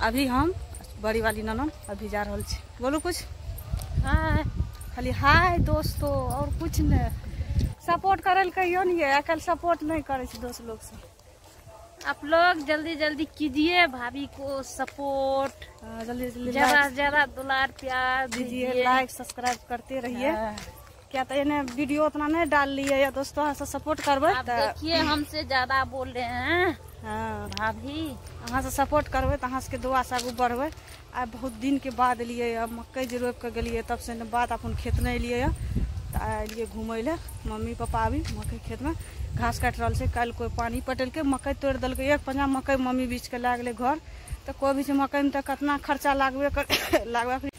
अभी हम बड़ी वाली ननद अभी जा रहा छी। बोलू कुछ। हाय खाली हाय दोस्तों और कुछ नहीं। सपोर्ट करे कहियो नहीं है, आजकल सपोर्ट नहीं करे दोस्त लोग से। आप लोग जल्दी जल्दी कीजिए भाभी को सपोर्ट, जल्दी जल्दी ज्यादा से ज्यादा दुलार प्यार दीजिए, लाइक सब्सक्राइब करते रहिए। क्या तो इन्हें वीडियो उतना नहीं डाल लिए या दोस्तों से सपोर्ट करबे। आप देखिए हमसे ज्यादा बोल रहे हैं। हाँ भाभी अहाँ से सपोर्ट करबे तो अहाँ के दुआ से आगू बढ़बे। आ बहुत दिन के बाद लिए मकई जे रोप के गलिए तब से बात अपन खेत नहीं लिए तो आइलिए घूमे ले। मम्मी पापा अभी मकई खेत में घास काट रहा है। कल कोई पानी पटेल के मकई तोड़ दिल, एक पंजा मकई मम्मी बीच के ला गए घर। तो कोई भी मकई में तो कितना खर्चा लागबे कर।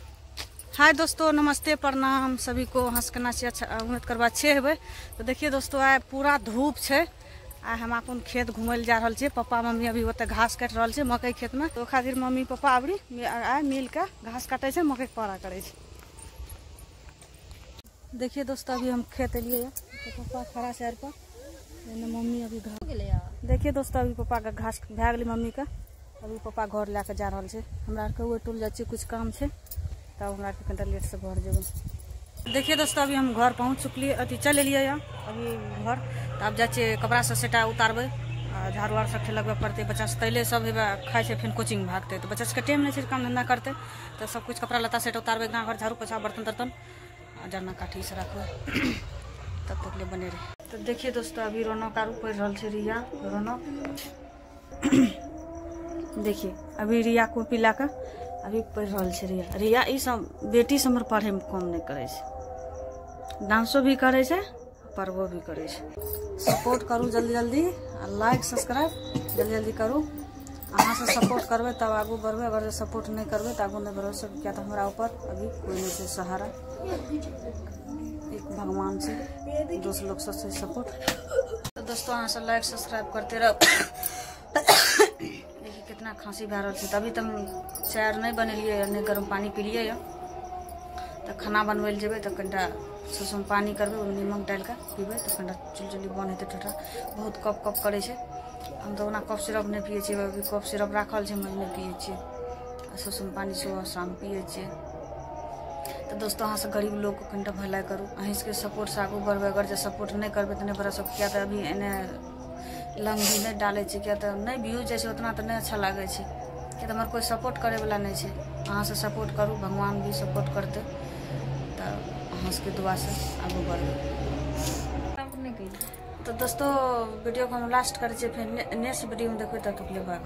हाय दोस्तों नमस्ते प्रणाम सभी को। हंस के नाचे अच्छा उम्मीद करवा अच्छे हेबे। तो देखिए दोस्तों आए पूरा धूप है। आ हम अपन खेत घूमे जा रहा है। पापा मम्मी अभी ओते घास काट रहा है मकई खेत में। तो खातिर मम्मी पापा अभी आए मिल के घास काटे से मकई पारा करे। देखिए दोस्तों अभी हम खेत लिए तो पापा खड़ा शहर पर, मम्मी अभी घर। देखिए दोस्तों अभी पापा का घास भै गई मम्मी का। अभी पापा घर लैके जा रहा है। हमरा के टूल जा कुछ काम है तब हमरा के कनिटा लेट से घर जेबे। देखिए दोस्तों अभी हम घर पहुँच चुकलिए, अति चल एलिए अभी घर। तो अब जाए कपड़ा सब सेटा उतारबे, झाड़ू आर सब लगबे पड़ते। बच्चा से तैले सब खाए से फिर कोचिंग भागते। तो बच्चा के टाइम नहीं है काम धंधा करते। तो सब कुछ कपड़ा लत्ता सेट उतारबे, गाँव घर झाड़ू पोछा बर्तन तर्तन जरना काठी से रखबे। तब तक ले बने रहे। तो देखिए दोस्तों अभी रौनक आरू पड़ रहा है। रिया रौनक देखिए अभी रिया को पिला कर अभी पढ़ रहा है। रिया ये सब बेटी से हमर पढ़े में कम नहीं करे, डांसो भी करे, पढ़बो भी करे। सपोर्ट करू जल्दी जल्दी, लाइक सब्सक्राइब जल्दी जल्दी करू। अहाँ से सपोर्ट करबे तब आगू बढ़बे, अगर सपोर्ट नहीं करबे तो आगू नहीं बढ़ सकते। क्या तो हमारा ऊपर अभी कोई नहीं है सहारा, एक भगवान से दोस्त लोग से सपोर्ट। तो दोस्तों अहाँ से लाइक सब्सक्राइब करते रहो। देखिए कितना खांसी भै रहा है। तभी तक चाय नहीं बनेलिए, नहीं गर्म पानी पीलिए। तो खाना बनवे जेबे तो कनिटा सुसुम पानी करबे, नीमक डाल के पीबे तो कनिटा चुलचुली बन हेतै ठोठा। बहुत कप कप करे छे। हम तो ओना कफ सिरप नहीं पिए छिए, अभी कफ सिरप राखल छे मैं नहीं पिए छिए। सुसुम पानी सुबह शाम पिए छिए। तो दोस्तों अहाँ से गरीब लोग को कनिटा भलाई करू, अहीं के सपोर्ट से आगू बढ़बे। अगर जो सपोर्ट नहीं करबे तो नहीं बढ़ सकते। क्या तो अभी एने लंग भी नहीं डाले छे, क्या तो नहीं व्यूज जैसे उतना तो नहीं अच्छा लगे छे। क्या तो हमारे कोई सपोर्ट करे वाला नहीं छे। अहाँ से सपोर्ट करू, भगवान भी सपोर्ट करते तो अहाँ के दुआ से आगू बढ़बे। तो दोस्तों वीडियो को हम लास्ट करे, फिर नेक्स्ट वीडियो में देखो तब तक ले बाय।